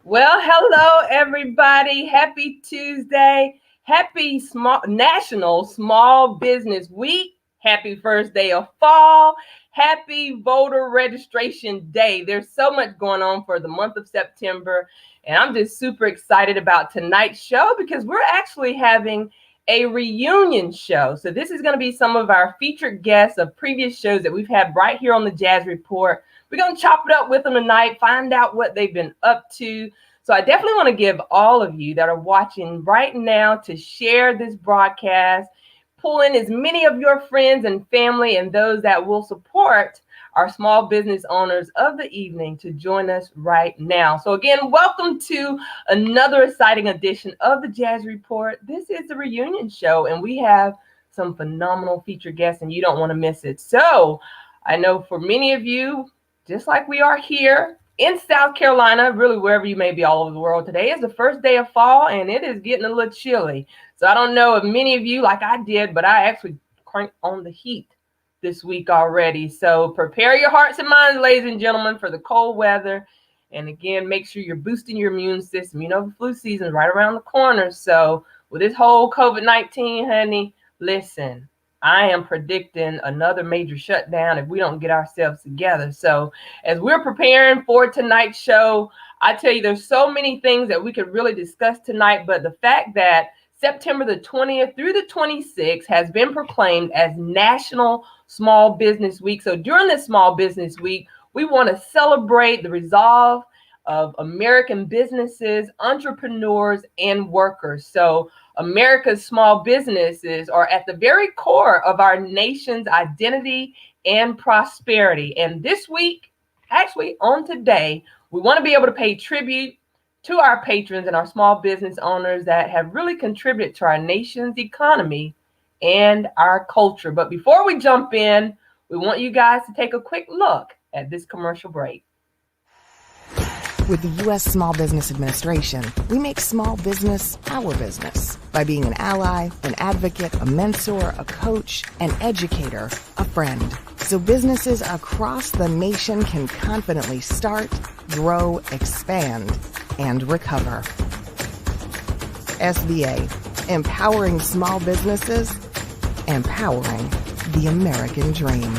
Well, hello everybody. Happy Tuesday. Happy National Small Business Week. Happy first day of fall. Happy voter registration day. There's so much going on for the month of September, and I'm just super excited about tonight's show because we're actually having a reunion show. So this is going to be some of our featured guests of previous shows that we've had right here on the Jazz Report. We're going to chop it up with them tonight, find out what they've been up to. So I definitely want to give all of you that are watching right now to share this broadcast, pull in as many of your friends and family and those that will support our small business owners of the evening to join us right now. So again, welcome to another exciting edition of the Jazz Report. This is the reunion show, and we have some phenomenal featured guests, and you don't want to miss it. So I know for many of you, just like we are here in South Carolina, really wherever you may be all over the world, today is the first day of fall, and it is getting a little chilly. So I don't know if many of you, like I did, but I actually cranked on the heat this week already. So prepare your hearts and minds, ladies and gentlemen, for the cold weather. And again, make sure you're boosting your immune system. You know, the flu season is right around the corner. So with this whole COVID-19, honey, listen, I am predicting another major shutdown if we don't get ourselves together. So as we're preparing for tonight's show, I tell you, there's so many things that we could really discuss tonight. But the fact that September the 20th through the 26th has been proclaimed as National Small Business Week. So during this Small Business Week, we want to celebrate the resolve of American businesses, entrepreneurs, and workers. So America's small businesses are at the very core of our nation's identity and prosperity. And this week, actually on today, we want to be able to pay tribute to our patrons and our small business owners that have really contributed to our nation's economy and our culture. But before we jump in, we want you guys to take a quick look at this commercial break. With the U.S. Small Business Administration, we make small business our business by being an ally, an advocate, a mentor, a coach, an educator, a friend. So businesses across the nation can confidently start, grow, expand, and recover. SBA, empowering small businesses, empowering the American dream.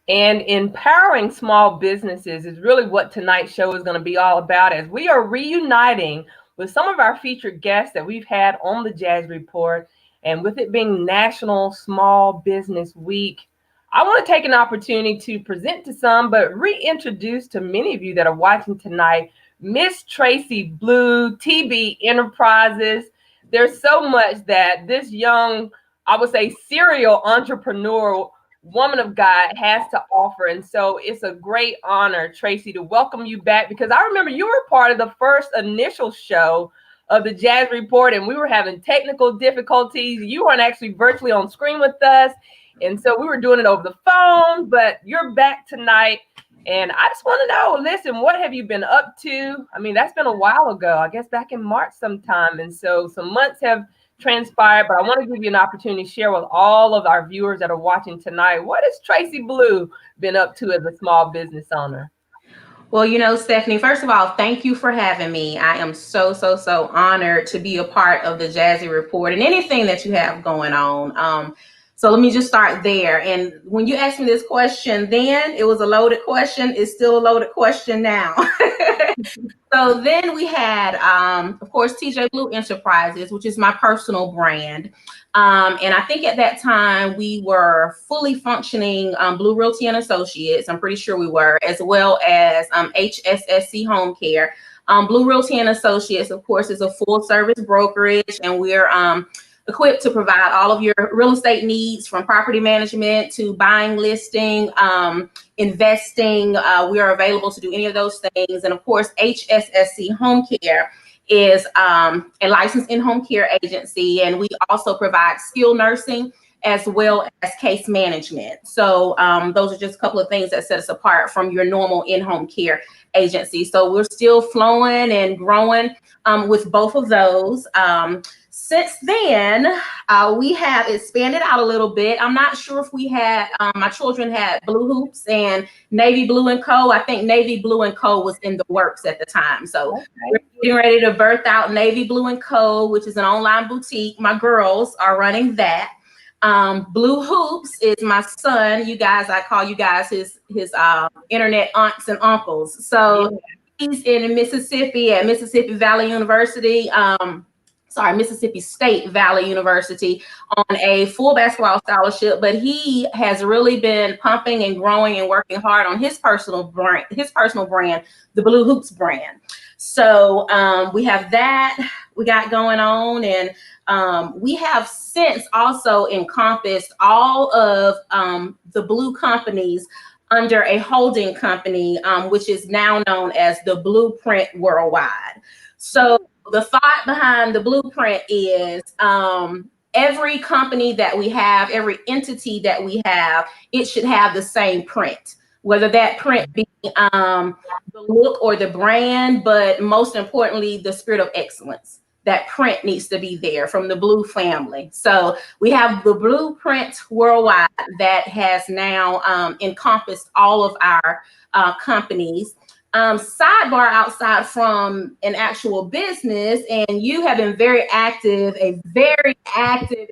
And empowering small businesses is really what tonight's show is going to be all about, as we are reuniting with some of our featured guests that we've had on the Jazz Report. And with it being National Small Business Week, I want to take an opportunity to present to some, but reintroduce to many of you that are watching tonight, Miss Tracy Blue, TB Enterprises. There's so much that this young, I would say, serial entrepreneur woman of God has to offer. And so it's a great honor, Tracy, to welcome you back, because I remember you were part of the first initial show of the Jazz Report, and we were having technical difficulties. You weren't actually virtually on screen with us. And so we were doing it over the phone, but you're back tonight. And I just want to know, listen, what have you been up to? I mean, that's been a while ago, I guess back in March sometime. And so some months have transpired, but I want to give you an opportunity to share with all of our viewers that are watching tonight, what has Tracy Blue been up to as a small business owner? Well, you know, Stephanie, first of all, thank you for having me. I am so honored to be a part of the Jazzy Report and anything that you have going on. So let me just start there. And when you asked me this question then, it was a loaded question. It's still a loaded question now. So then we had, of course, TJ Blue Enterprises, which is my personal brand. And I think at that time we were fully functioning Blue Realty and Associates. I'm pretty sure we were, as well as HSSC Home Care. Blue Realty and Associates, of course, is a full service brokerage, and we're equipped to provide all of your real estate needs, from property management to buying, listing, investing. We are available to do any of those things. And of course, HSSC Home Care is a licensed in-home care agency, and we also provide skilled nursing as well as case management. So those are just a couple of things that set us apart from your normal in-home care agency. So we're still flowing and growing with both of those. Since then, we have expanded out a little bit. I'm not sure if we had, my children had Blue Hoops and Navy Blue and Co. I think Navy Blue and Co. was in the works at the time. So we're getting ready to birth out Navy Blue and Co., which is an online boutique. My girls are running that. Blue Hoops is my son. You guys, I call you guys his internet aunts and uncles. So he's in Mississippi at Mississippi Valley University. Mississippi State Valley University on a full basketball scholarship, but he has really been pumping and growing and working hard on his personal brand, the Blue Hoops brand. So we have that we got going on, and we have since also encompassed all of the Blue companies under a holding company, which is now known as the Blueprint Worldwide. So the thought behind the Blueprint is every company that we have, every entity that we have, it should have the same print, whether that print be the look or the brand, but most importantly, the spirit of excellence. That print needs to be there from the Blue family. So we have the Blueprint Worldwide that has now encompassed all of our companies. Sidebar, outside from an actual business, and you have been very active,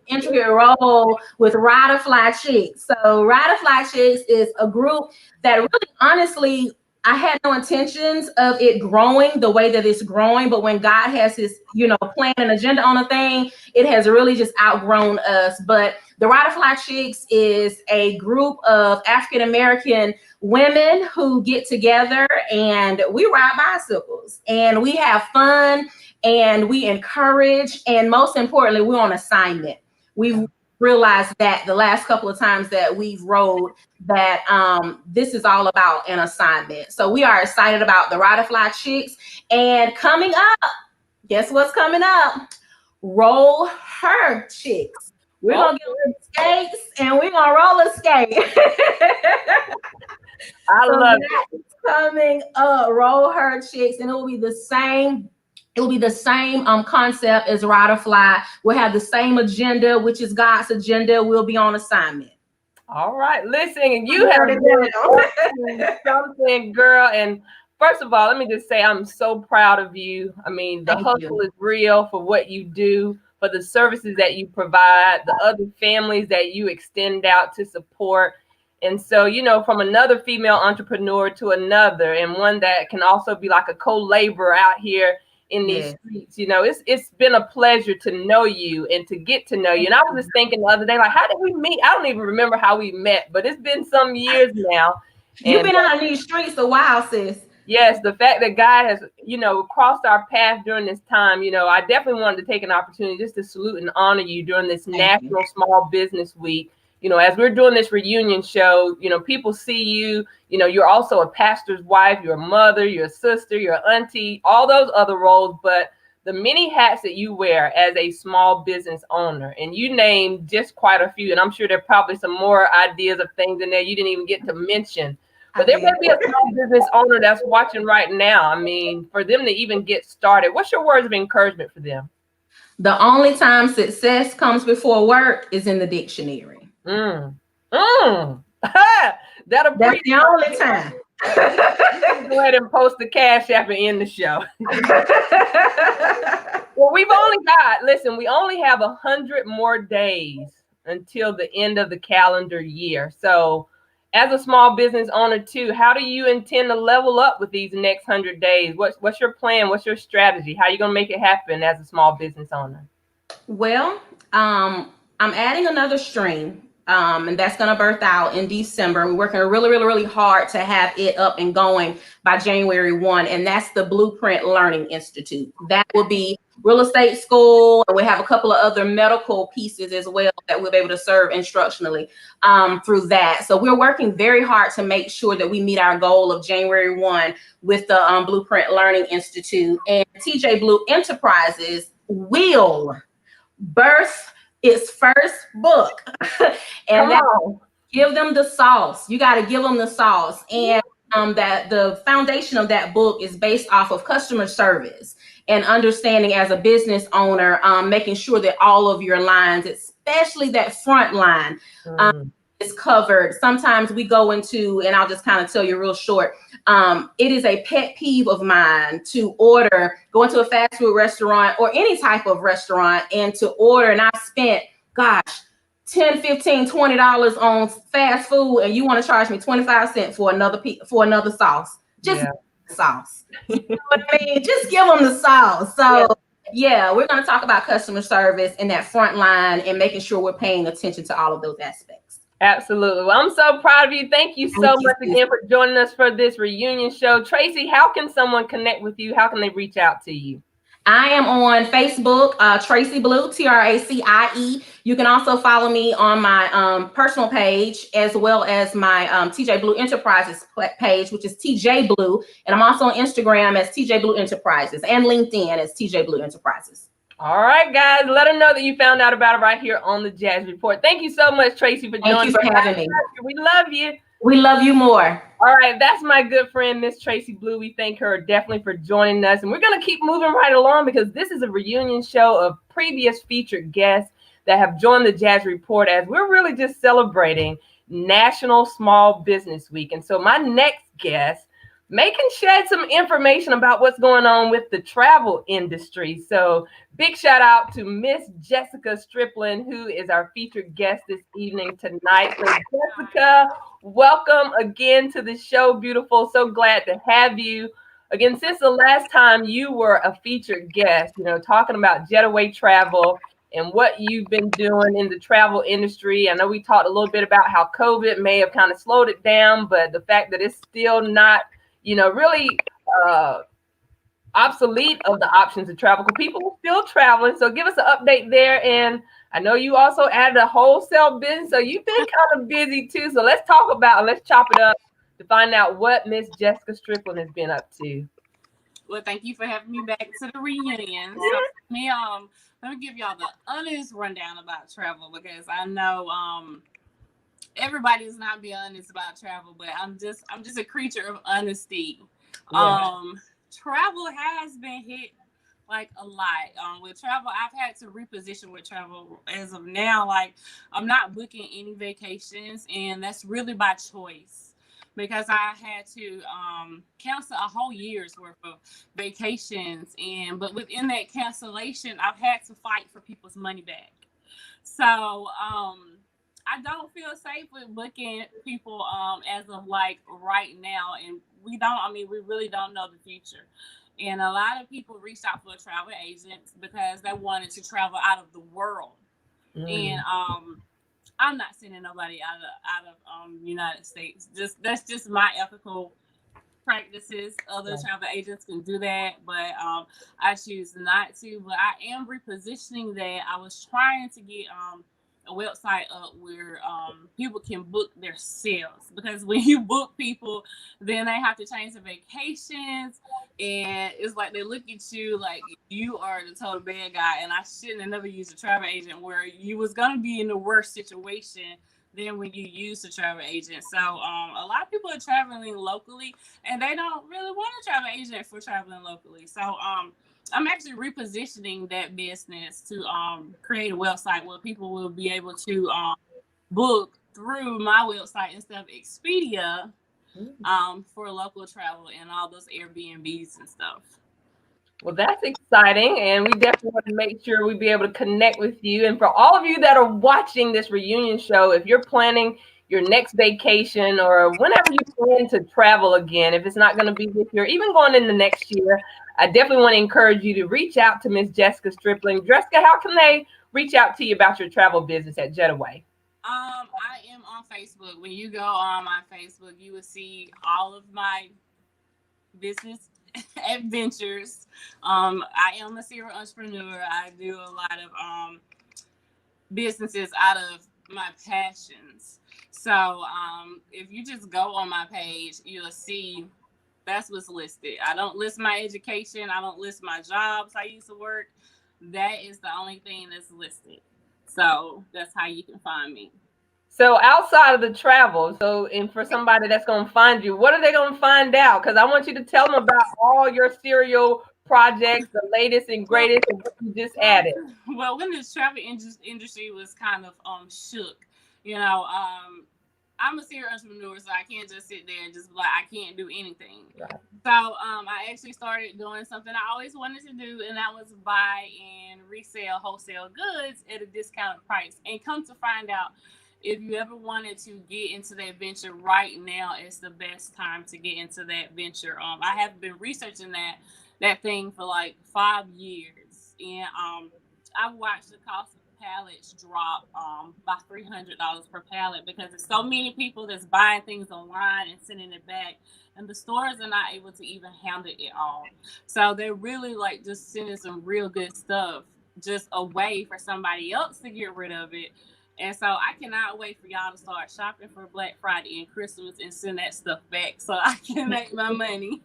intricate role with Ride or Fly Chicks. So Ride or Fly Chicks is a group that really, honestly, I had no intentions of it growing the way that it's growing, but when God has his, plan and agenda on a thing, it has really just outgrown us. But the Ride or Fly Chicks is a group of African-American women who get together and we ride bicycles and we have fun and we encourage, and most importantly, we're on assignment. We've realized that the last couple of times that we've rode that this is all about an assignment. So we are excited about the Ride or Fly Chicks. And coming up, guess what's coming up? Roll Her Chicks. We're going to get skates and we're going to roller skate. I love it. Coming up, Roll Her Chicks, and it will be the same. It will be the same concept as Ride or Fly. We'll have the same agenda, which is God's agenda. We'll be on assignment. All right, listen, you have something, girl. And first of all, let me just say I'm so proud of you. I mean, the hustle is real for what you do, for the services that you provide, the other families that you extend out to support. And so, from another female entrepreneur to another, and one that can also be like a co-laborer out here in these streets, it's been a pleasure to know you and to get to know you. And I was just thinking the other day, like, how did we meet? I don't even remember how we met, but it's been some years now. You've been out in these streets a while, sis. Yes, the fact that God has, crossed our path during this time, I definitely wanted to take an opportunity just to salute and honor you during this National Small Business Week. As we're doing this reunion show, people see you, you're also a pastor's wife, you're a mother, you're a sister, you're an auntie, all those other roles, but the many hats that you wear as a small business owner, and you named just quite a few, and I'm sure there are probably some more ideas of things in there you didn't even get to mention, but there may be a small business owner that's watching right now. I mean, for them to even get started, what's your words of encouragement for them? The only time success comes before work is in the dictionary. That's the only time. Go ahead and post the Cash App and end the show. Well, we only have 100 more days until the end of the calendar year. So as a small business owner too, how do you intend to level up with these next 100 days? What's your plan? What's your strategy? How are you going to make it happen as a small business owner? Well, I'm adding another stream. And that's going to birth out in December. We're working really, really, really hard to have it up and going by January 1. And that's the Blueprint Learning Institute. That will be real estate school. And we have a couple of other medical pieces as well that we'll be able to serve instructionally through that. So we're working very hard to make sure that we meet our goal of January 1 with the Blueprint Learning Institute. And TJ Blue Enterprises will birth its first book. Come And that on. give them the sauce. You got to give them the sauce. And that the foundation of that book is based off of customer service and understanding as a business owner, making sure that all of your lines, especially that front line, Mm. is covered. Sometimes we go into, and I'll just kind of tell you real short, it is a pet peeve of mine to go into a fast food restaurant or any type of restaurant and to order, and I spent, gosh, 10, 15, $20 on fast food, and you want to charge me 25 cents for another sauce. Just Yeah. sauce. You know what I mean? Just give them the sauce. So yeah, we're going to talk about customer service in that front line and making sure we're paying attention to all of those aspects. Absolutely. Well, I'm so proud of you. Thank you so much again for joining us for this reunion show. Tracy, how can someone connect with you? How can they reach out to you? I am on Facebook, Tracy Blue, TRACIE. You can also follow me on my personal page as well as my TJ Blue Enterprises page, which is TJ Blue. And I'm also on Instagram as TJ Blue Enterprises and LinkedIn as TJ Blue Enterprises. All right, guys, let them know that you found out about it right here on the Jazz Report. Thank you so much, Tracy, for joining us. Thank you for having me. We love you. We love you more. All right, that's my good friend, Miss Tracy Blue. We thank her definitely for joining us. And we're going to keep moving right along because this is a reunion show of previous featured guests that have joined the Jazz Report as we're really just celebrating National Small Business Week. And so my next guest can shed some information about what's going on with the travel industry. So big shout out to Miss Jessica Striplin, who is our featured guest this evening tonight. So Jessica, welcome again to the show, beautiful. So glad to have you. Again, since the last time you were a featured guest, talking about Jetaway Travel and what you've been doing in the travel industry. I know we talked a little bit about how COVID may have kind of slowed it down, but the fact that it's still not really obsolete of the options of travel because people are still traveling. So give us an update there. And I know you also added a wholesale business, so you've been kind of busy too. So let's chop it up to find out what Miss Jessica Strickland has been up to. Well, thank you for having me back to the reunion. So let me give y'all the honest rundown about travel because I know everybody's not being honest about travel, but I'm just a creature of honesty. Yeah. Travel has been hit like a lot. With travel, I've had to reposition with travel as of now. Like I'm not booking any vacations, and that's really by choice because I had to cancel a whole year's worth of vacations, but within that cancellation, I've had to fight for people's money back. So I don't feel safe with booking people as of like right now, and we really don't know the future. And a lot of people reached out for travel agents because they wanted to travel out of the world. And I'm not sending nobody out of United States. That's just my ethical practices. Other travel agents can do that, but I choose not to. But I am repositioning that. I was trying to get a website up where people can book their sales, because when you book people, then they have to change the vacations, and it's like they look at you like you are the total bad guy. And I shouldn't have never used a travel agent where you was gonna be in the worst situation than when you use a travel agent. So a lot of people are traveling locally, and they don't really want a travel agent for traveling locally. So I'm actually repositioning that business to create a website where people will be able to book through my website instead of Expedia for local travel and all those Airbnbs and stuff. Well, that's exciting, and we definitely want to make sure we be able to connect with you. And for all of you that are watching this reunion show, if you're planning your next vacation or whenever you plan to travel again, if it's not going to be this year, even going into next year, I definitely want to encourage you to reach out to Miss Jessica Stripling. Jessica, how can they reach out to you about your travel business at Jetaway? I am on Facebook. When you go on my Facebook, you will see all of my business adventures. I am a serial entrepreneur. I do a lot of businesses out of my passions. So if you just go on my page, you'll see that's what's listed. I don't list my education. I don't list my jobs I used to work. That is the only thing that's listed. So that's how you can find me. So outside of the travel, and for somebody that's going to find you, what are they going to find out? Because I want you to tell them about all your serial projects, the latest and greatest, and what you just added. Well, when the travel industry was kind of shook, you know, I'm a serial entrepreneur, so I can't just sit there and just be like, I can't do anything. Right. So I actually started doing something I always wanted to do, and that was buy and resell wholesale goods at a discounted price. And come to find out, if you ever wanted to get into that venture, right now is the best time to get into that venture. I have been researching that thing for like 5 years, and I've watched the cost of pallets drop by $300 per pallet because there's so many people that's buying things online and sending it back, and the stores are not able to even handle it all. So they're really like just sending some real good stuff just away for somebody else to get rid of it. And so I cannot wait for y'all to start shopping for Black Friday and Christmas and send that stuff back so I can make my money.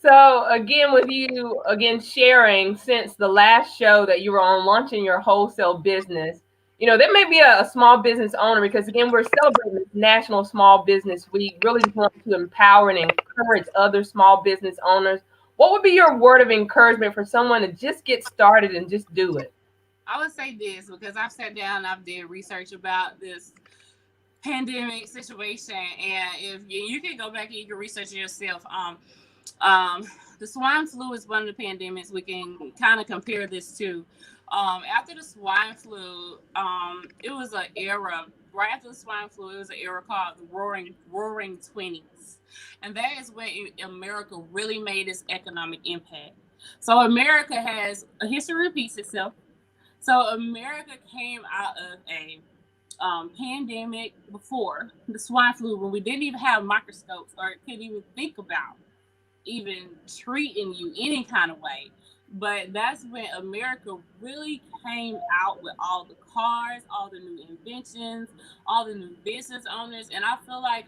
So again, with you sharing since the last show that you were on launching your wholesale business, you know, there may be a small business owner, because again, we're celebrating this National Small Business Week, really just want to empower and encourage other small business owners. What would be your word of encouragement for someone to just get started and just do it? I would say this, because I've sat down and I've did research about this pandemic situation, and if you can go back and you can research it yourself. The swine flu is one of the pandemics we can kind of compare this to. After the swine flu, it was an era. Right after the swine flu, it was an era called the Roaring 20s, and that is when America really made its economic impact. So America has a history repeats itself. So America came out of a pandemic before the swine flu, when we didn't even have microscopes or couldn't even think about even treating you any kind of way. But that's when America really came out with all the cars, all the new inventions, all the new business owners. And I feel like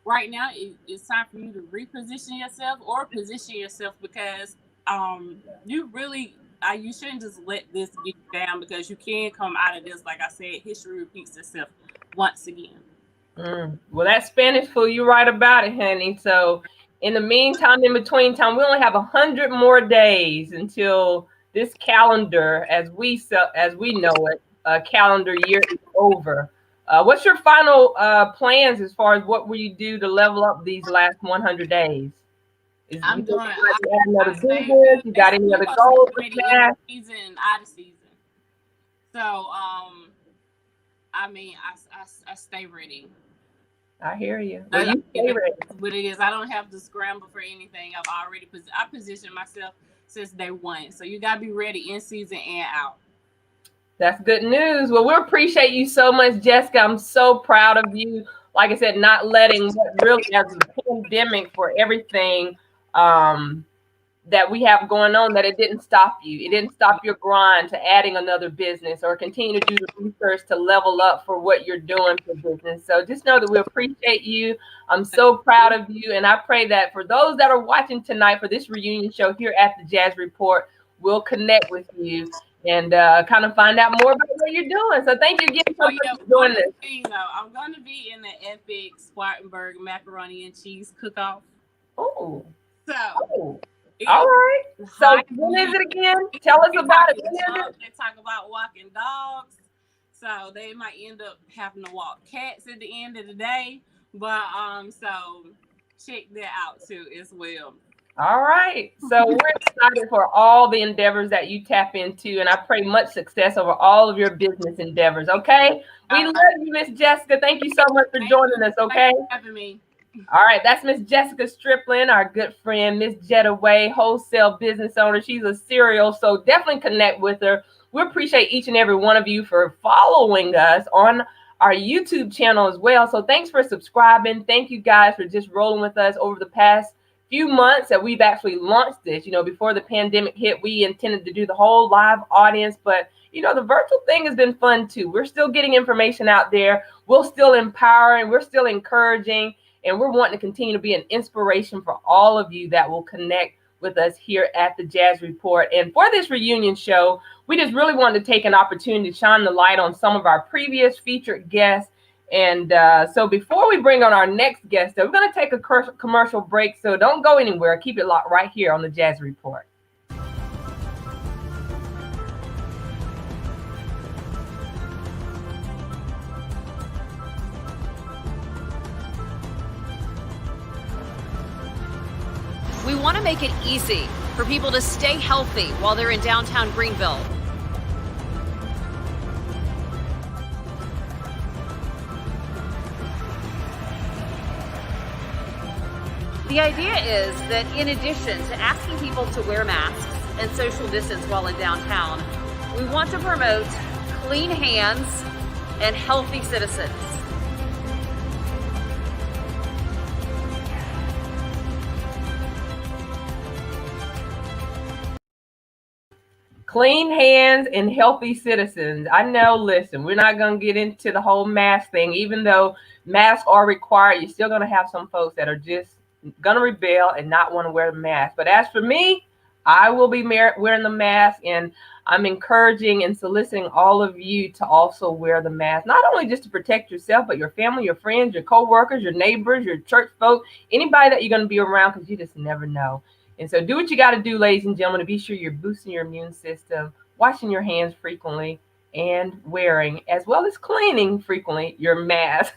right now it's time for you to reposition yourself or position yourself, because you shouldn't just let this get you down, because you can come out of this. Like I said, history repeats itself once again. Well, that Spanish flu, you're right about it, honey. So in the meantime, in between time, we only have 100 more days until this calendar, as we know it, calendar year is over. What's your final plans as far as what will you do to level up these last 100 days? I'm doing. You got any other goals? Season, out of season. So, I mean, I stay ready. I hear you. Well, you stay ready. What it is, I don't have to scramble for anything. I positioned myself since day one. So you gotta be ready in season and out. That's good news. Well, we appreciate you so much, Jessica. I'm so proud of you. Like I said, not letting what really as a pandemic for everything that we have going on, that it didn't stop you. It didn't stop your grind to adding another business or continue to do the research to level up for what you're doing for business. So just know that we appreciate you. I'm so proud of you. And I pray that for those that are watching tonight for this reunion show here at the Jazzy Report, we'll connect with you and kind of find out more about what you're doing. So thank you again for doing this. I'm going to be in the epic Spartanburg macaroni and cheese cook-off. Oh. So. All right. So when is it again? Tell us about it. They talk about walking dogs. So they might end up having to walk cats at the end of the day. But so check that out too as well. All right. So we're excited for all the endeavors that you tap into, and I pray much success over all of your business endeavors. Okay. We love you, Miss Jessica. Thank you so much for joining us. Okay. Thanks for having me. All right, that's Miss Jessica Strickland, our good friend, Miss Jetta Way, wholesale business owner. She's a serial, so definitely connect with her. We appreciate each and every one of you for following us on our YouTube channel as well. So thanks for subscribing. Thank you guys for just rolling with us over the past few months that we've actually launched this. You know, before the pandemic hit, we intended to do the whole live audience, but you know, the virtual thing has been fun too. We're still getting information out there. We're still empowering. We're still encouraging. And we're wanting to continue to be an inspiration for all of you that will connect with us here at the Jazz Report. And for this reunion show, we just really wanted to take an opportunity to shine the light on some of our previous featured guests. And so before we bring on our next guest, we're going to take a commercial break. So don't go anywhere. Keep it locked right here on the Jazz Report. We want to make it easy for people to stay healthy while they're in downtown Greenville. The idea is that in addition to asking people to wear masks and social distance while in downtown, we want to promote clean hands and healthy citizens. Clean hands and healthy citizens. I know, listen, we're not going to get into the whole mask thing. Even though masks are required, you're still going to have some folks that are just going to rebel and not want to wear the mask. But as for me, I will be wearing the mask, and I'm encouraging and soliciting all of you to also wear the mask, not only just to protect yourself, but your family, your friends, your co-workers, your neighbors, your church folk, anybody that you're going to be around, because you just never know. And so do what you got to do, ladies and gentlemen, to be sure you're boosting your immune system, washing your hands frequently, and wearing, as well as cleaning frequently, your mask.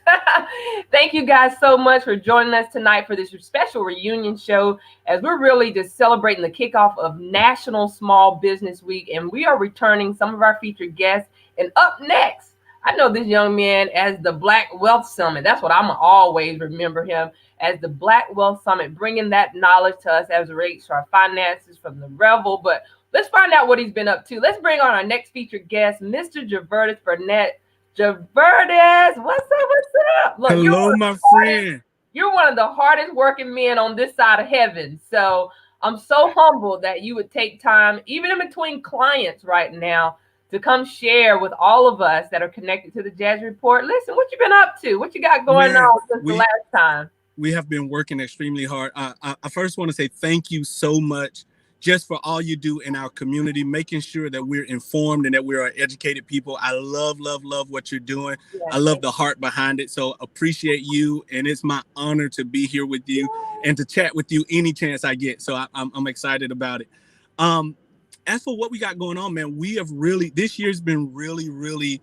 Thank you guys so much for joining us tonight for this special reunion show, as we're really just celebrating the kickoff of National Small Business Week. And we are returning some of our featured guests. And up next, I know this young man as the Black Wealth Summit. That's what I'm always remember him as, the Black Wealth Summit, bringing that knowledge to us as it relates to our finances from the Revel. But let's find out what he's been up to. Let's bring on our next featured guest, Mr. Javertis Burnett. Javertis, what's up? What's up? Look, hello, my friend. You're one of the hardest working men on this side of heaven. So I'm so humbled that you would take time, even in between clients right now, to come share with all of us that are connected to the Jazz Report. Listen, what you been up to? What you got going on since the last time? We have been working extremely hard. I first want to say thank you so much just for all you do in our community, making sure that we're informed and that we are educated people. I love what you're doing. Yeah, I love the heart behind it. So appreciate you. And it's my honor to be here with you and to chat with you any chance I get. So I'm excited about it. As for what we got going on, man, we have this year's been really,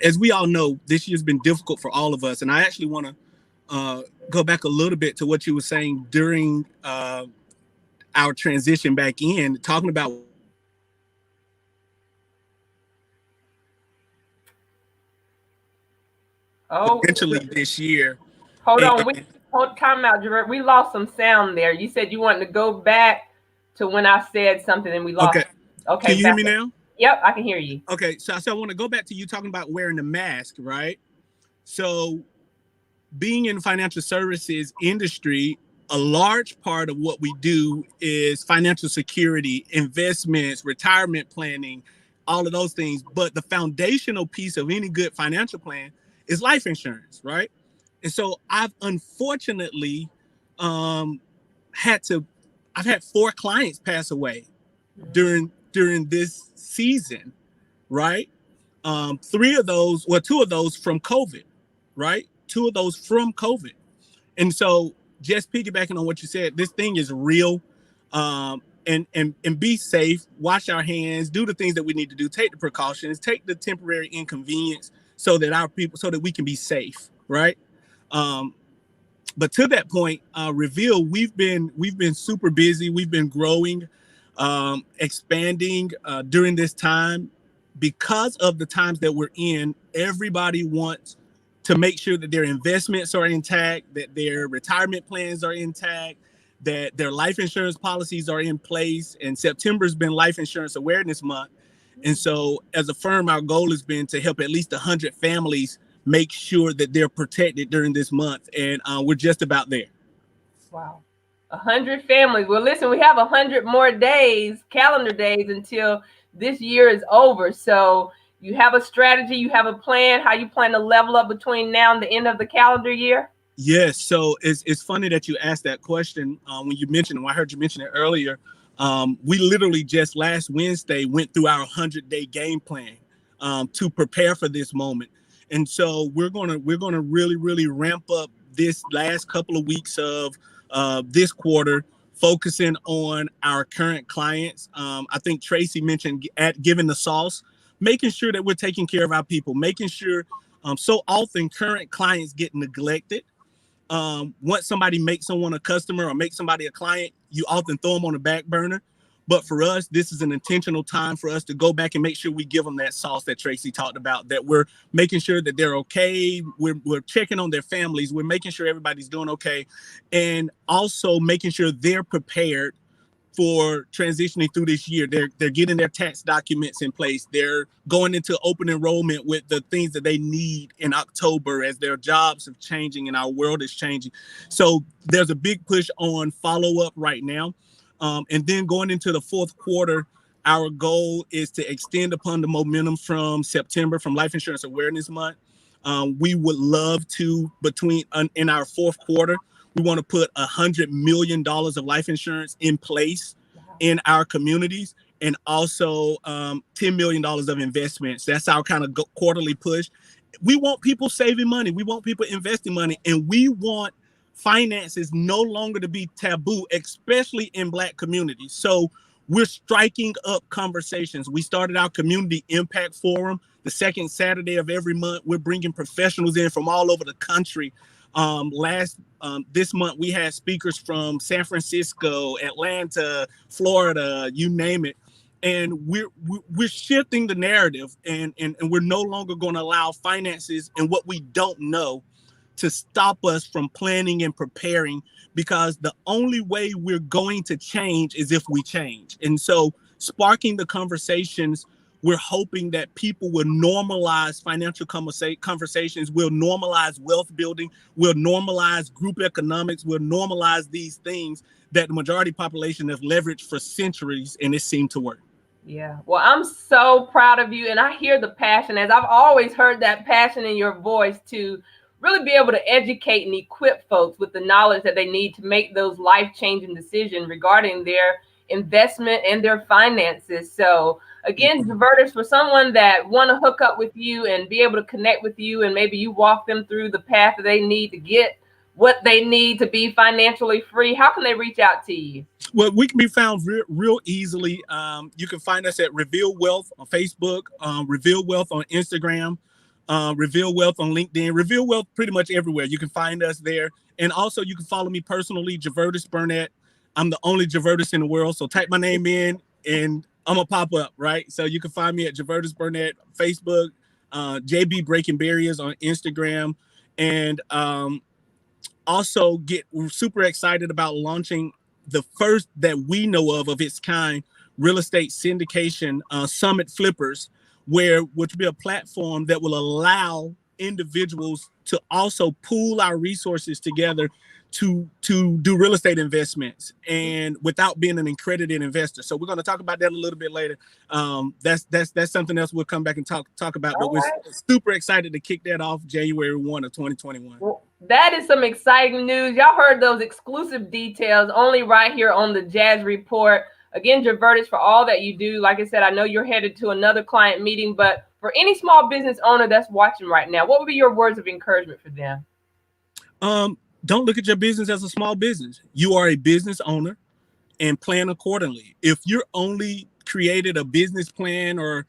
as we all know, this year's been difficult for all of us. And I actually want to go back a little bit to what you were saying during our transition back in, talking about potentially this year. Hold on, time out, Javert. We lost some sound there. You said you wanted to go back to when I said something and we lost. Okay. Can you hear me now? Yep, I can hear you. Okay, so I want to go back to you talking about wearing the mask, right? So being in the financial services industry, a large part of what we do is financial security, investments, retirement planning, all of those things. But the foundational piece of any good financial plan is life insurance, right? And so I've unfortunately I've had 4 clients pass away during this season, right? 2 of those from COVID, right? 2 of those from COVID. And so just piggybacking on what you said, this thing is real. And be safe, wash our hands, do the things that we need to do, take the precautions, take the temporary inconvenience so that we can be safe, right? But to that point, Reveal, we've been super busy. We've been growing, expanding during this time. Because of the times that we're in, everybody wants to make sure that their investments are intact, that their retirement plans are intact, that their life insurance policies are in place. And September's been Life Insurance Awareness Month. And so as a firm, our goal has been to help at least 100 families make sure that they're protected during this month. And we're just about there. Wow. 100 families. Well, listen, we have 100 more days, calendar days, until this year is over. So you have a strategy, you have a plan, how you plan to level up between now and the end of the calendar year? Yes. So it's funny that you asked that question when you mentioned, I heard you mention it earlier. We literally just last Wednesday went through our 100-day game plan to prepare for this moment. And so we're gonna really ramp up this last couple of weeks of this quarter, focusing on our current clients. I think Tracy mentioned giving the sauce, making sure that we're taking care of our people, making sure so often current clients get neglected. Once somebody makes someone a customer or makes somebody a client, you often throw them on the back burner. But for us, this is an intentional time for us to go back and make sure we give them that sauce that Tracy talked about, that we're making sure that they're okay. We're checking on their families. We're making sure everybody's doing okay. And also making sure they're prepared for transitioning through this year. They're getting their tax documents in place. They're going into open enrollment with the things that they need in October as their jobs are changing and our world is changing. So there's a big push on follow-up right now. And then going into the fourth quarter, our goal is to extend upon the momentum from September, from Life Insurance Awareness Month. We would love to, in our fourth quarter, we want to put $100 million of life insurance in place in our communities, and also $10 million of investments. That's our kind of quarterly push. We want people saving money. We want people investing money, and we want finances no longer to be taboo, especially in Black communities. So we're striking up conversations. We started our Community Impact Forum the second Saturday of every month. We're bringing professionals in from all over the country. This month we had speakers from San Francisco, Atlanta, Florida, you name it. And we're shifting the narrative, and we're no longer going to allow finances and what we don't know to stop us from planning and preparing, because the only way we're going to change is if we change. And so sparking the conversations, we're hoping that people will normalize financial conversations, will normalize wealth building, will normalize group economics, will normalize these things that the majority population has leveraged for centuries, and it seemed to work. Yeah. Well, I'm so proud of you, and I hear the passion, as I've always heard that passion in your voice, to really be able to educate and equip folks with the knowledge that they need to make those life-changing decisions regarding their investment and their finances. So again, Diverters, for someone that want to hook up with you and be able to connect with you, and maybe you walk them through the path that they need to get what they need to be financially free, how can they reach out to you? Well, we can be found real easily. You can find us at Reveal Wealth on Facebook, Reveal Wealth on Instagram, Reveal Wealth on LinkedIn, Reveal Wealth pretty much everywhere. You can find us there. And also you can follow me personally, Javertis Burnett. I'm the only Javertis in the world. So type my name in and I'm gonna pop up, right? So you can find me at Javertis Burnett, Facebook, JB Breaking Barriers on Instagram. And also we're super excited about launching the first that we know of its kind real estate syndication summit flippers, which will be a platform that will allow individuals to also pool our resources together to do real estate investments, and without being an accredited investor. So we're going to talk about that a little bit later. That's something else we'll come back and talk about. But we're super excited to kick that off January 1 of 2021. Well, that is some exciting news. Y'all heard those exclusive details only right here on the Jazz Report. Again, Javertis, for all that you do. Like I said, I know you're headed to another client meeting, but for any small business owner that's watching right now, what would be your words of encouragement for them? Don't look at your business as a small business. You are a business owner, and plan accordingly. If you're only created a business plan or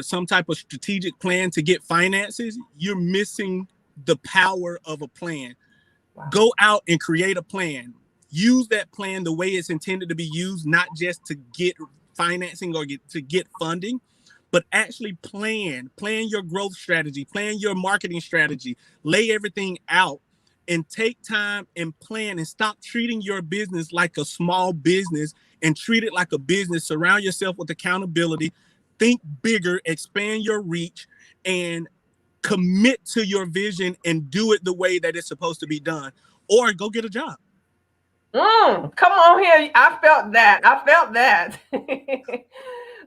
some type of strategic plan to get finances, you're missing the power of a plan. Wow. Go out and create a plan. Use that plan the way it's intended to be used, not just to get financing or to get funding, but actually plan your growth strategy, plan your marketing strategy, lay everything out, and take time and plan, and stop treating your business like a small business and treat it like a business. Surround yourself with accountability, think bigger, expand your reach, and commit to your vision and do it the way that it's supposed to be done, or go get a job. Come on here. I felt that.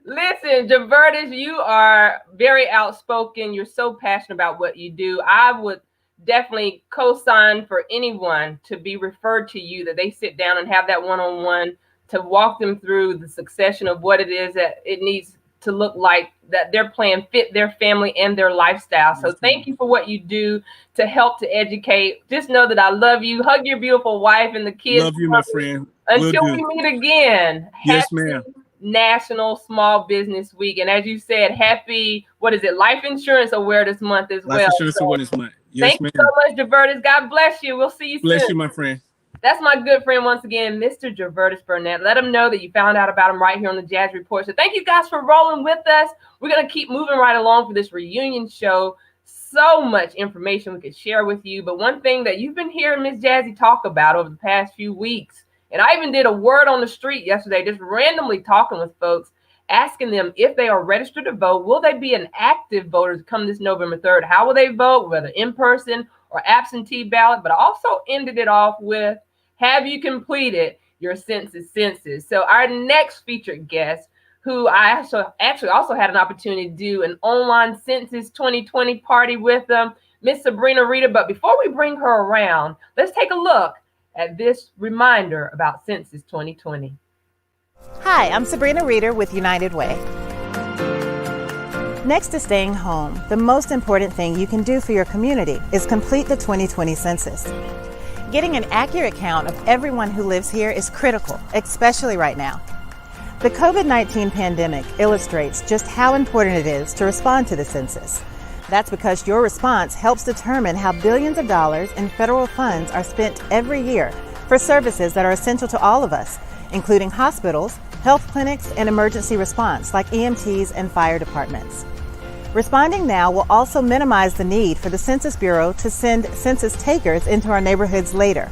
Listen, Javertis, you are very outspoken. You're so passionate about what you do. I would definitely co-sign for anyone to be referred to you, that they sit down and have that one-on-one to walk them through the succession of what it is that it needs to look like, that their plan fit their family and their lifestyle. So thank you for what you do to help to educate. Just know that I love you. Hug your beautiful wife and the kids. Love you, my friend. Until we meet again. Yes, ma'am. National Small Business Week. And as you said, happy, what is it, Life Insurance Awareness Month as well. Life Insurance Awareness Month. Yes, thank you so much, Javertis. God bless you. We'll see you soon. Bless you, my friend. That's my good friend once again, Mr. Javertis Burnett. Let him know that you found out about him right here on the Jazz Report. So thank you guys for rolling with us. We're going to keep moving right along for this reunion show. So much information we could share with you. But one thing that you've been hearing Miss Jazzy talk about over the past few weeks, and I even did a word on the street yesterday, just randomly talking with folks, asking them if they are registered to vote, will they be an active voter come this November 3rd? How will they vote, whether in person or absentee ballot? But I also ended it off with, have you completed your census? So our next featured guest, who I actually also had an opportunity to do an online Census 2020 party with them, Miss Sabrina Rita. But before we bring her around, let's take a look at this reminder about Census 2020. Hi, I'm Sabrina Reeder with United Way. Next to staying home, the most important thing you can do for your community is complete the 2020 census. Getting an accurate count of everyone who lives here is critical, especially right now. The COVID-19 pandemic illustrates just how important it is to respond to the census. That's because your response helps determine how billions of dollars in federal funds are spent every year for services that are essential to all of us, including hospitals, health clinics, and emergency response like EMTs and fire departments. Responding now will also minimize the need for the Census Bureau to send census takers into our neighborhoods later.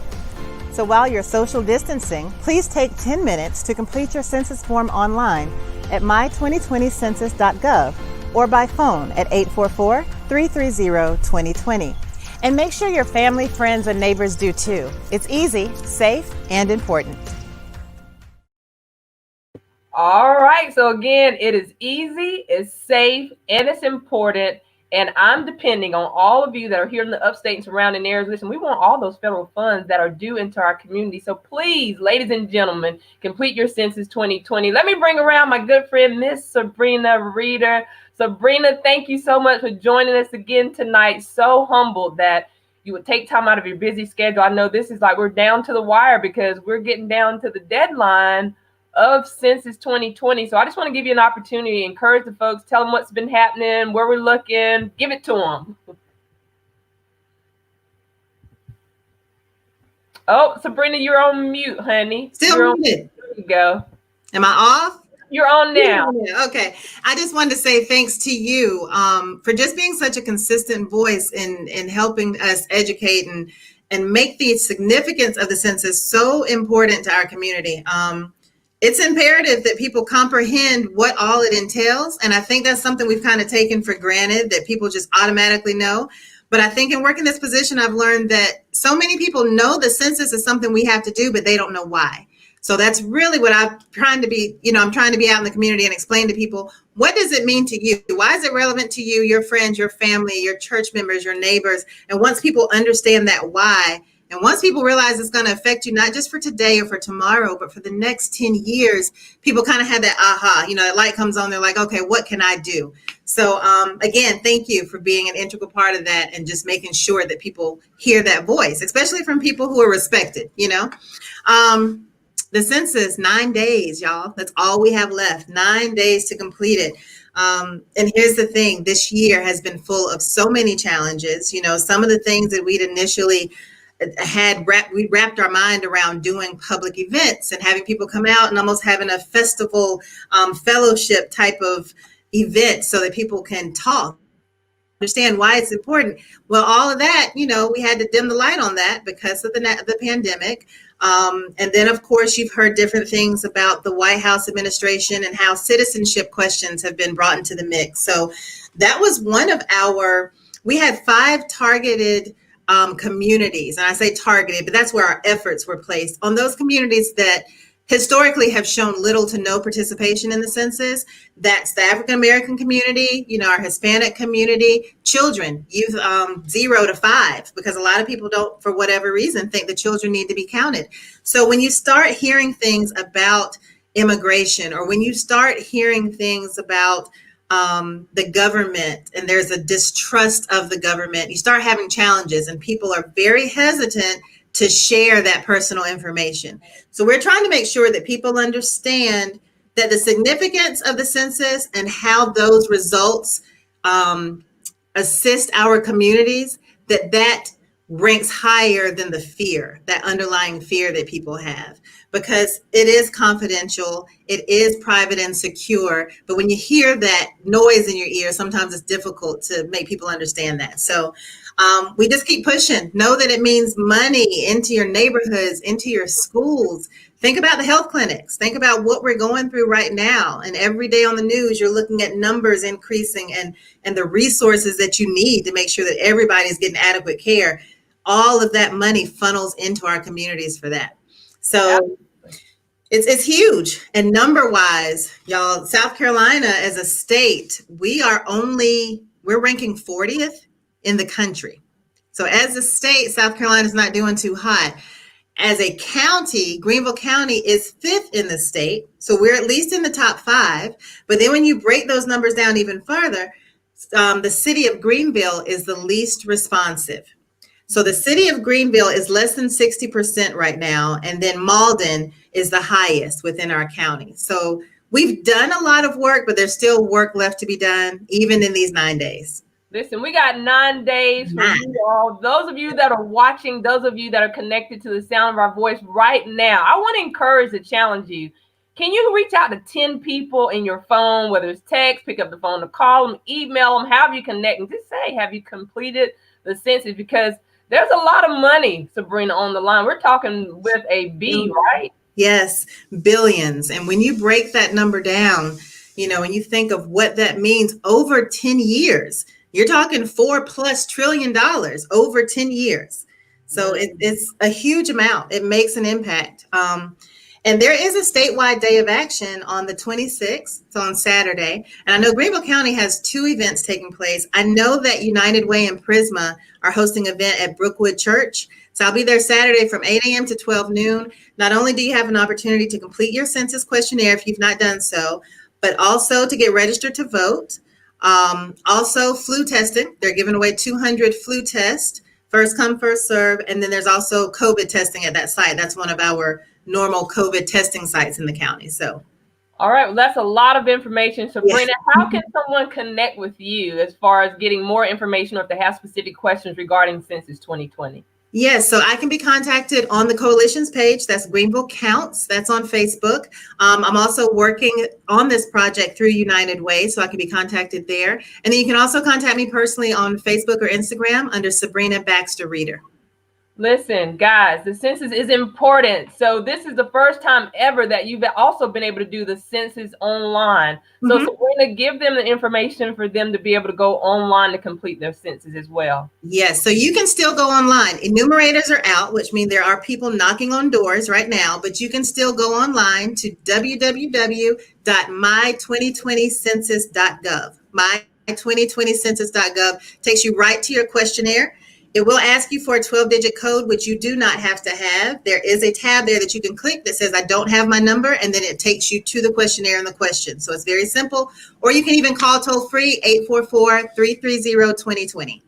So while you're social distancing, please take 10 minutes to complete your census form online at my2020census.gov or by phone at 844-330-2020. And make sure your family, friends, and neighbors do too. It's easy, safe, and important. All right. So again, it is easy, it's safe, and it's important. And I'm depending on all of you that are here in the upstate and surrounding areas. Listen, we want all those federal funds that are due into our community. So please, ladies and gentlemen, complete your Census 2020. Let me bring around my good friend, Miss Sabrina Reeder. Sabrina, thank you so much for joining us again tonight. So humbled that you would take time out of your busy schedule. I know this is like we're down to the wire because we're getting down to the deadline of Census 2020. So I just want to give you an opportunity, encourage the folks, tell them what's been happening, where we're looking, give it to them. Oh, Sabrina, you're on mute, honey. Still muted. There you go. Am I off? You're on now. Okay. I just wanted to say thanks to you for just being such a consistent voice in helping us educate and make the significance of the census so important to our community. It's imperative that people comprehend what all it entails. And I think that's something we've kind of taken for granted, that people just automatically know. But I think in working this position, I've learned that so many people know the census is something we have to do, but they don't know why. So that's really what I'm trying to be, I'm trying to be out in the community and explain to people, what does it mean to you? Why is it relevant to you, your friends, your family, your church members, your neighbors? And once people understand that why, and once people realize it's going to affect you, not just for today or for tomorrow, but for the next 10 years, people kind of have that aha, that light comes on. They're like, okay, what can I do? So again, thank you for being an integral part of that and just making sure that people hear that voice, especially from people who are respected, The census, 9 days, y'all. That's all we have left, 9 days to complete it. And here's the thing, this year has been full of so many challenges. Some of the things that we'd initially we wrapped our mind around doing public events and having people come out and almost having a festival fellowship type of event so that people can talk, understand why it's important. Well, all of that, we had to dim the light on that because of the pandemic. And then, of course, you've heard different things about the White House administration and how citizenship questions have been brought into the mix. So that was one of we had 5 targeted communities, and I say targeted, but that's where our efforts were placed on those communities that historically have shown little to no participation in the census. That's the African American community, our Hispanic community, children, youth, 0 to 5, because a lot of people don't, for whatever reason, think that children need to be counted. So when you start hearing things about immigration, or when you start hearing things about the government, and there's a distrust of the government, you start having challenges, and people are very hesitant to share that personal information. So we're trying to make sure that people understand that the significance of the census and how those results assist our communities, that ranks higher than the fear, that underlying fear that people have, because it is confidential, it is private and secure. But when you hear that noise in your ear, sometimes it's difficult to make people understand that. So we just keep pushing. Know that it means money into your neighborhoods, into your schools. Think about the health clinics. Think about what we're going through right now. And every day on the news, you're looking at numbers increasing and the resources that you need to make sure that everybody's getting adequate care. All of that money funnels into our communities for that. So it's huge. And number wise, y'all, South Carolina as a state, we're ranking 40th in the country. So as a state, South Carolina is not doing too hot. As a county, Greenville County is 5th in the state. So we're at least in the top 5. But then when you break those numbers down even further, the city of Greenville is the least responsive. So the city of Greenville is less than 60% right now. And then Malden is the highest within our county. So we've done a lot of work, but there's still work left to be done, even in these 9 days. Listen, we got 9 days for you all. Those of you that are watching, those of you that are connected to the sound of our voice right now, I want to encourage to challenge you. Can you reach out to 10 people in your phone, whether it's text, pick up the phone to call them, email them, however you connect, and just say, have you completed the census? Because there's a lot of money, Sabrina, on the line. We're talking with a B, right? Yes, billions. And when you break that number down, when you think of what that means over 10 years, you're talking $4+ trillion over 10 years. So it's a huge amount. It makes an impact. And there is a statewide day of action on the 26th. It's on Saturday. And I know Greenville County has 2 events taking place. I know that United Way and Prisma are hosting an event at Brookwood Church. So I'll be there Saturday from 8 a.m. to 12 noon. Not only do you have an opportunity to complete your census questionnaire if you've not done so, but also to get registered to vote. Also flu testing. They're giving away 200 flu tests, first come, first serve. And then there's also COVID testing at that site. That's one of our normal COVID testing sites in the county. So, all right, well, that's a lot of information. Sabrina, how can someone connect with you as far as getting more information or if they have specific questions regarding Census 2020? Yes, so I can be contacted on the coalition's page. That's Greenville Counts. That's on Facebook. I'm also working on this project through United Way, so I can be contacted there. And then you can also contact me personally on Facebook or Instagram under Sabrina Baxter Reader. Listen, guys, the census is important. So this is the first time ever that you've also been able to do the census online. So Sabrina, give them the information for them to be able to go online to complete their census as well. Yes, so you can still go online. Enumerators are out, which means there are people knocking on doors right now, but you can still go online to www.my2020census.gov. My2020census.gov takes you right to your questionnaire. It will ask you for a 12-digit code, which you do not have to have. There is a tab there that you can click that says, I don't have my number, and then it takes you to the questionnaire and the question. So it's very simple. Or you can even call toll-free 844-330-2020.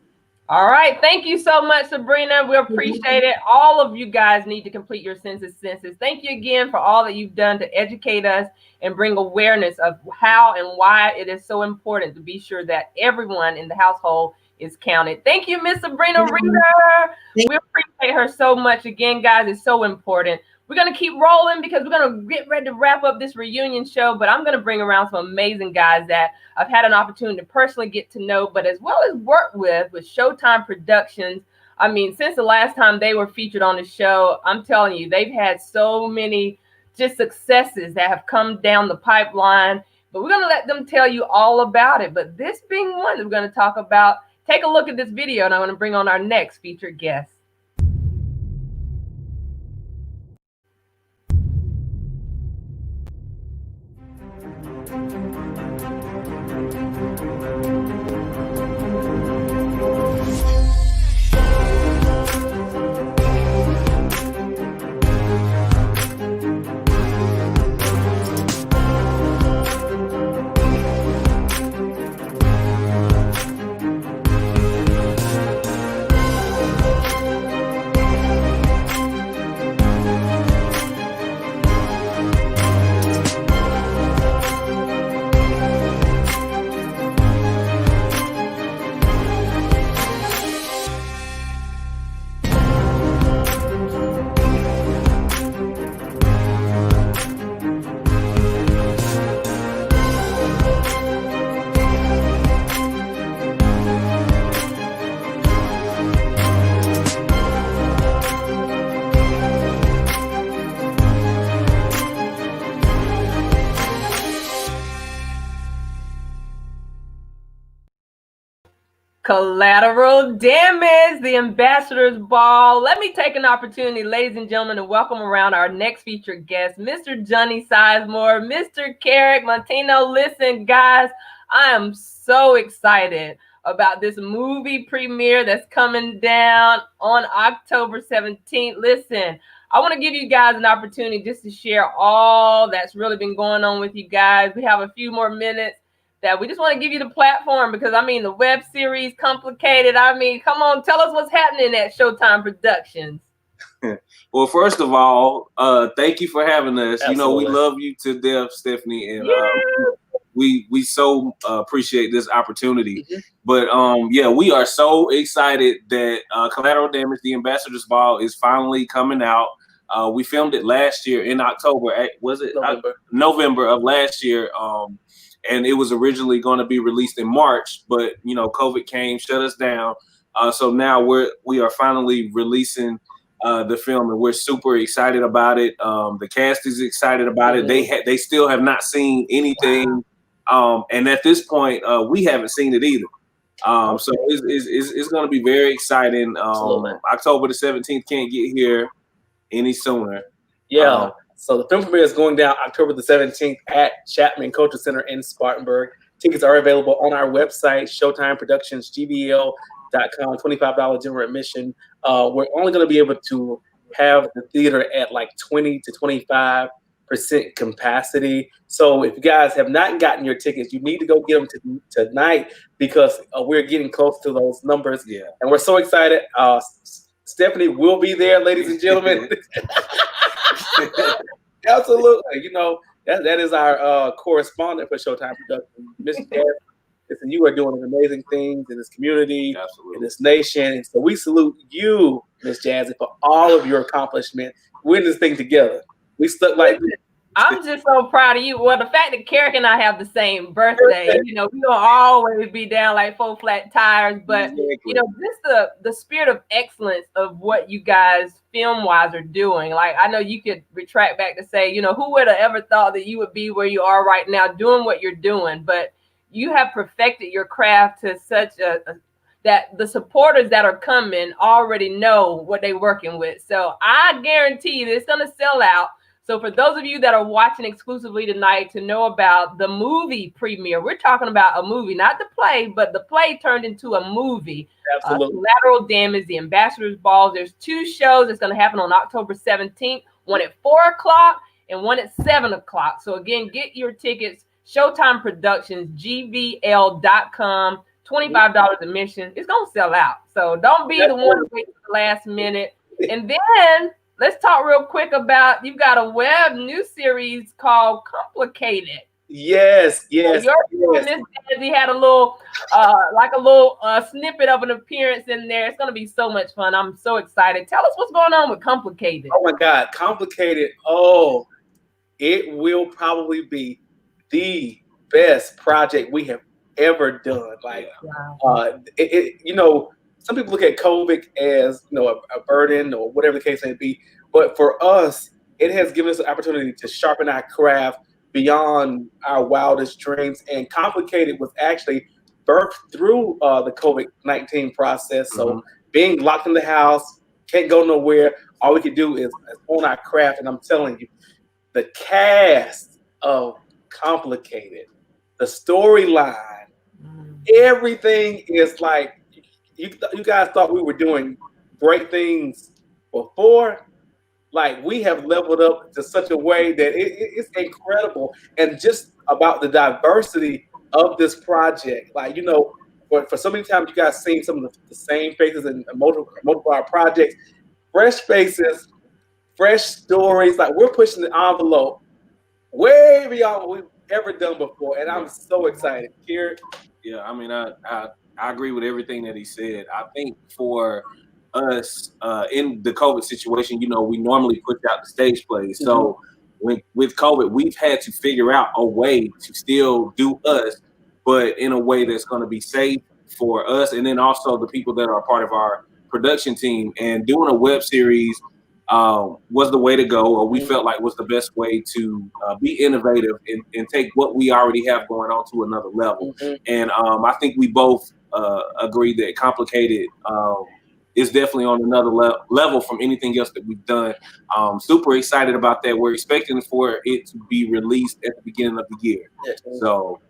All right. Thank you so much, Sabrina. We appreciate it. All of you guys need to complete your census. Thank you again for all that you've done to educate us and bring awareness of how and why it is so important to be sure that everyone in the household is counted. Thank you, Miss Sabrina Reader. We appreciate her so much. Again, guys, it's so important. We're going to keep rolling because we're going to get ready to wrap up this reunion show, but I'm going to bring around some amazing guys that I've had an opportunity to personally get to know, but as well as work with Showtime Productions. I mean, since the last time they were featured on the show, I'm telling you, they've had so many just successes that have come down the pipeline, but we're going to let them tell you all about it. But this being one that we're going to talk about. Take a look at this video, and I'm going to bring on our next featured guest. Collateral Damage, the Ambassador's Ball. Let me take an opportunity, ladies and gentlemen, to welcome around our next featured guest, Mr. Johnny Sizemore, Mr. Carrick Montino. Listen, guys, I am so excited about this movie premiere that's coming down on October 17th. Listen, I want to give you guys an opportunity just to share all that's really been going on with you guys. We have a few more minutes that we just want to give you the platform because, I mean, the web series, Complicated. I mean, come on, tell us what's happening at Showtime Productions. Well, first of all, thank you for having us. Absolutely. You know, we love you to death, Stephanie, and we so appreciate this opportunity. Mm-hmm. But yeah, we are so excited that Collateral Damage, the Ambassador's Ball, is finally coming out. We filmed it last year in October. Was it November of last year? And it was originally going to be released in March, but you know, COVID came, shut us down. So now we are finally releasing the film, and we're super excited about it. The cast is excited about it. They still have not seen anything, and at this point, we haven't seen it either. So it's going to be very exciting. October the 17th can't get here any sooner. Yeah. So the film premiere is going down October the 17th at Chapman Culture Center in Spartanburg. Tickets are available on our website, ShowtimeProductionsGBL.com, $25 general admission. We're only going to be able to have the theater at like 20 to 25% capacity. So if you guys have not gotten your tickets, you need to go get them tonight because we're getting close to those numbers. Yeah. And we're so excited. Stephanie will be there, ladies and gentlemen. Absolutely. You know, that is our correspondent for Showtime Productions, Miss Jazzy. Listen, you are doing amazing things in this community, in this nation. And so we salute you, Miss Jazzy, for all of your accomplishments. We're in this thing together. We stuck like this. I'm just so proud of you. Well, the fact that Carrick and I have the same birthday, you know, we don't always be down like 4 flat tires, but you know, just the spirit of excellence of what you guys film-wise are doing. Like, I know you could retract back to say, you know, who would have ever thought that you would be where you are right now doing what you're doing, but you have perfected your craft to such that the supporters that are coming already know what they're working with. So I guarantee you that it's going to sell out. So for those of you that are watching exclusively tonight to know about the movie premiere, we're talking about a movie, not the play, but the play turned into a movie. Absolutely. Collateral Damage, the Ambassador's Ball. There's 2 shows that's going to happen on October 17th, one at 4 o'clock and one at 7 o'clock. So again, get your tickets, Showtime Productions, GBL.com, $25 admission. It's going to sell out. So don't be the one to wait for the last minute. And then let's talk real quick about, you've got a web new series called Complicated. Yes. So Miss Jazzy had a little, snippet of an appearance in there. It's going to be so much fun. I'm so excited. Tell us what's going on with Complicated. Oh my God, Complicated. Oh, it will probably be the best project we have ever done. Like, you know, some people look at COVID as, you know, a burden or whatever the case may be. But for us, it has given us an opportunity to sharpen our craft beyond our wildest dreams. And Complicated was actually birthed through the COVID-19 process. So being locked in the house, can't go nowhere. All we could do is own our craft. And I'm telling you, the cast of Complicated, the storyline, everything is like, you guys thought we were doing great things before. Like, we have leveled up to such a way that it's incredible. And just about the diversity of this project, like, you know, for so many times you guys seen some of the same faces in multiple projects, fresh faces, fresh stories. Like, we're pushing the envelope way beyond what we've ever done before. And I'm so excited. Here. Yeah, I mean, I agree with everything that he said. I think for us in the COVID situation, you know, we normally push out the stage plays. So with COVID, we've had to figure out a way to still do us, but in a way that's going to be safe for us, and then also the people that are part of our production team. And doing a web series was the way to go, or we felt like was the best way to be innovative and take what we already have going on to another level. And I think we both agree that Complicated is definitely on another level from anything else that we've done. Super excited about that. We're expecting for it to be released at the beginning of the year. So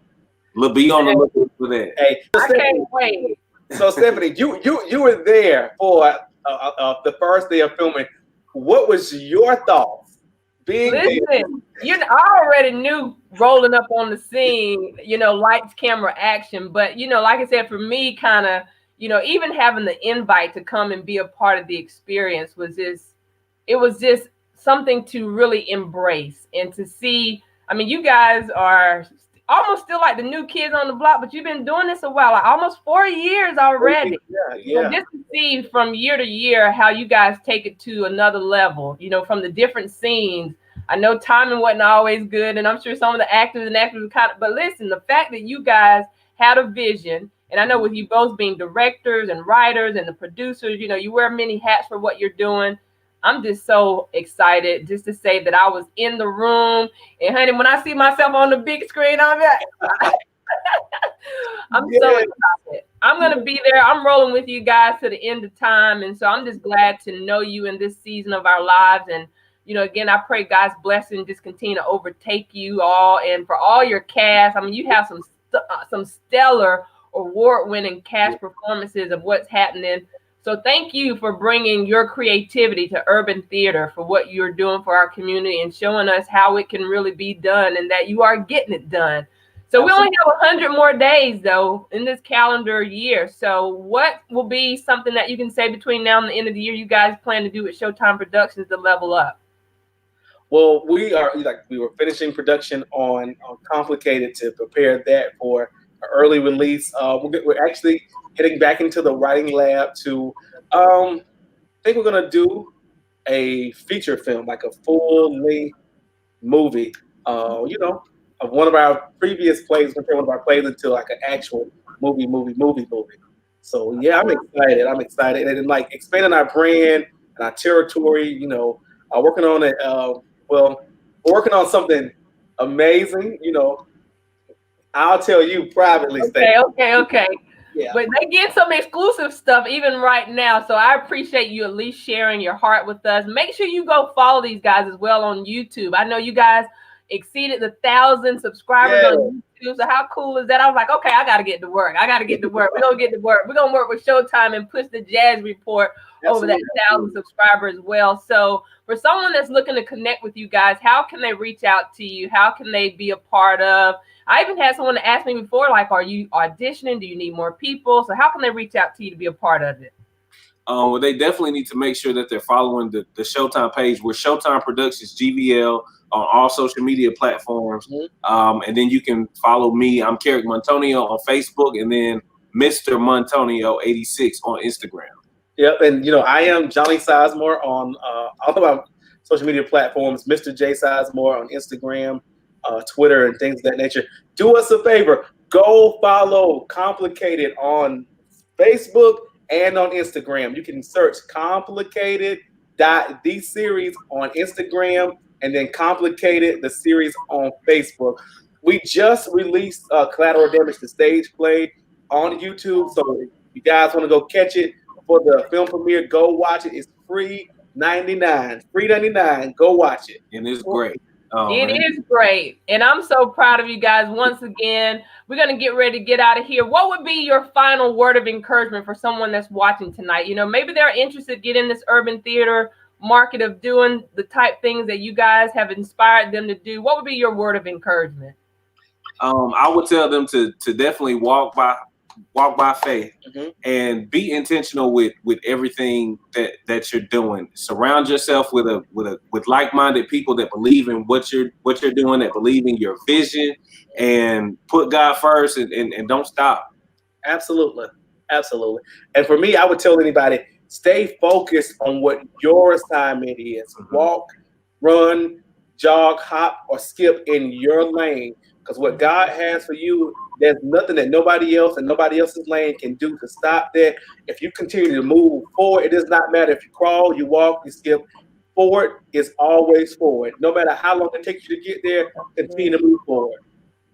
be on the lookout for that. Hey, I can't wait. So Stephanie, you were there for the first day of filming. What was your thoughts? Listen, I already knew rolling up on the scene, lights, camera, action. But, like I said, for me, kind of, even having the invite to come and be a part of the experience was just something to really embrace and to see. I mean, you guys are almost still like the new kids on the block, but you've been doing this a while, like almost 4 years already. Yeah. So just to see from year to year how you guys take it to another level, from the different scenes. I know timing wasn't always good, and I'm sure some of the actors but listen, the fact that you guys had a vision, and I know with you both being directors and writers and the producers, you wear many hats for what you're doing. I'm just so excited just to say that I was in the room. And honey, when I see myself on the big screen, I'm so excited. I'm going to be there. I'm rolling with you guys to the end of time. And so I'm just glad to know you in this season of our lives. And, again, I pray God's blessing just continue to overtake you all. And for all your cast, I mean, you have some stellar award-winning cast performances of what's happening. So thank you for bringing your creativity to urban theater, for what you're doing for our community and showing us how it can really be done and that you are getting it done. So we only have 100 more days, though, in this calendar year. So what will be something that you can say between now and the end of the year you guys plan to do with Showtime Productions to level up? Well, we were finishing production on Complicated to prepare that for an early release. We're actually heading back into the writing lab to, I think we're going to do a feature film, like a full-length movie, of one of our previous plays. We're turning one of our plays into like an actual movie. So yeah, I'm excited. And then expanding our brand and our territory, working on it. We're working on something amazing, I'll tell you privately. Okay. Yeah. But they get some exclusive stuff even right now. So I appreciate you at least sharing your heart with us. Make sure you go follow these guys as well on YouTube. I know you guys exceeded the 1,000 subscribers on YouTube. So how cool is that? I was like, okay, I got to get to work. We're going to get to work. We're going to work with Showtime and push the Jazz Report over that 1,000 subscribers as well. So for someone that's looking to connect with you guys, how can they reach out to you? How can they be a part of? I even had someone ask me before, like, are you auditioning? Do you need more people? So how can they reach out to you to be a part of it? Well, they definitely need to make sure that they're following the Showtime page. We're Showtime Productions GVL on all social media platforms. And then you can follow me. I'm Carrick Montonio on Facebook, and then Mr. Montonio 86 on Instagram. Yep, and I am Johnny Sizemore on all of our social media platforms. Mr. J Sizemore on Instagram, Twitter, and things of that nature. Do us a favor, go follow Complicated on Facebook and on Instagram. You can search Complicated.the series on Instagram and then Complicated the series on Facebook. We just released Collateral Damage, the stage play, on YouTube. So if you guys want to go catch it for the film premiere, go watch it. It's free $99. Go watch it. And it's great. It is great. And I'm so proud of you guys. Once again, we're going to get ready to get out of here. What would be your final word of encouragement for someone that's watching tonight? Maybe they're interested to get in this urban theater market of doing the type things that you guys have inspired them to do. What would be your word of encouragement? I would tell them to definitely walk by faith and be intentional with everything that you're doing. Surround yourself with like-minded people that believe in what you're doing, that believe in your vision, and put God first and don't stop. Absolutely. And for me, I would tell anybody, stay focused on what your assignment is. Walk, run, jog, hop, or skip in your lane. Because what God has for you, there's nothing that nobody else and nobody else's lane can do to stop that. If you continue to move forward, it does not matter if you crawl, you walk, you skip. Forward is always forward. No matter how long it takes you to get there, continue to move forward.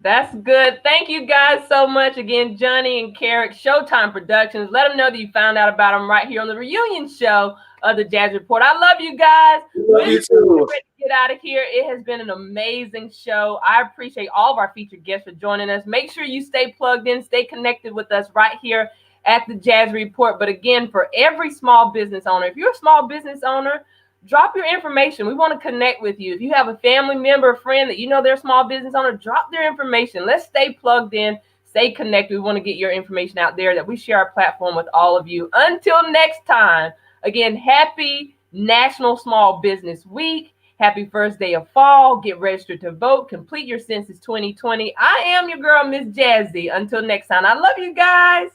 That's good. Thank you guys so much. Again, Johnny and Carrick, Showtime Productions. Let them know that you found out about them right here on the reunion show of the Jazzy Report. I love you guys. Love you too. Get out of here. It has been an amazing show. I appreciate all of our featured guests for joining us. Make sure you stay plugged in, stay connected with us right here at the Jazzy Report. But again, for every small business owner, if you're a small business owner, drop your information. We want to connect with you. If you have a family member, a friend that you know they're a small business owner, drop their information. Let's stay plugged in, stay connected. We want to get your information out there that we share our platform with all of you. Until next time, again, happy National Small Business Week. Happy first day of fall. Get registered to vote. Complete your census 2020. I am your girl, Miss Jazzy. Until next time, I love you guys.